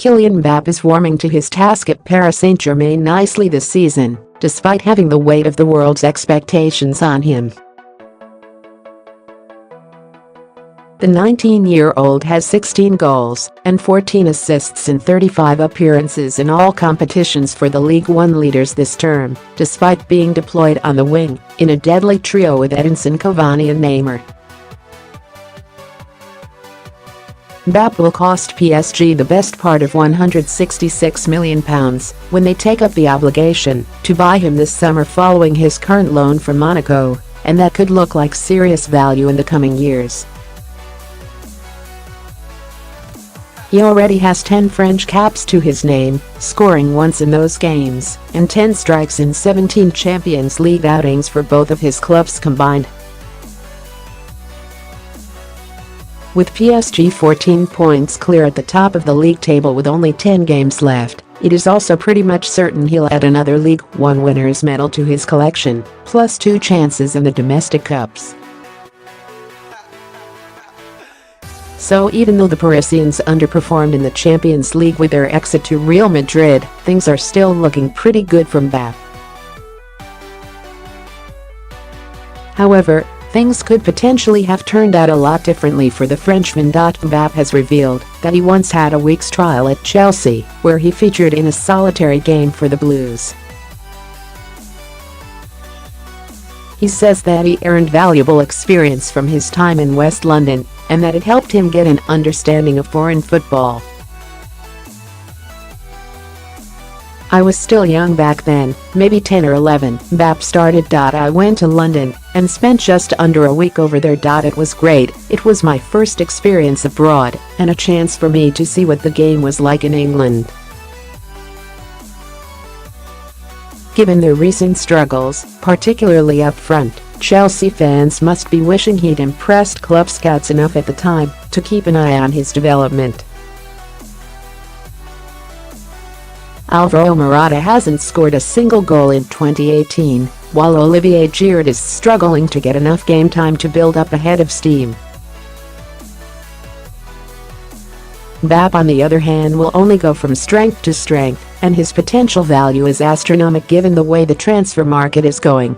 Kylian Mbappé is warming to his task at Paris Saint-Germain nicely this season, despite having the weight of the world's expectations on him. The 19-year-old has 16 goals and 14 assists in 35 appearances in all competitions for the Ligue 1 leaders this term, despite being deployed on the wing in a deadly trio with Edinson Cavani and Neymar. Mbappé will cost PSG the best part of £166 million when they take up the obligation to buy him this summer following his current loan from Monaco, and that could look like serious value in the coming years. He already has 10 French caps to his name, scoring once in those games, and 10 strikes in 17 Champions League outings for both of his clubs combined. With PSG 14 points clear at the top of the league table with only 10 games left, it is also pretty much certain he'll add another Ligue 1 winner's medal to his collection, plus 2 chances in the domestic cups. So even though the Parisians underperformed in the Champions League with their exit to Real Madrid, things are still looking pretty good for Mbappé. However, things could potentially have turned out a lot differently for the Frenchman. Mbappé has revealed that he once had a week's trial at Chelsea, where he featured in a solitary game for the Blues. He says that he earned valuable experience from his time in West London, and that it helped him get an understanding of foreign football. "I was still young back then, maybe 10 or 11, Mbappé started. I went to London and spent just under a week over there. It was great. It was my first experience abroad and a chance for me to see what the game was like in England." Given their recent struggles, particularly up front, Chelsea fans must be wishing he'd impressed club scouts enough at the time to keep an eye on his development. Alvaro Morata hasn't scored a single goal in 2018, while Olivier Giroud is struggling to get enough game time to build up a head of steam. Mbappé, on the other hand, will only go from strength to strength, and his potential value is astronomical given the way the transfer market is going.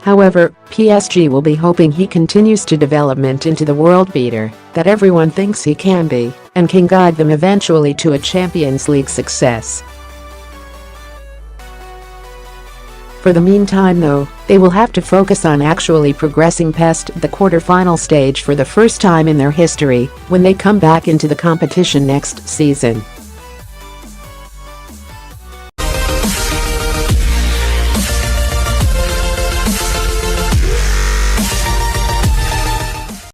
However, PSG will be hoping he continues to development into the world beater that everyone thinks he can be, and can guide them eventually to a Champions League success. For the meantime though, they will have to focus on actually progressing past the quarter-final stage for the first time in their history when they come back into the competition next season.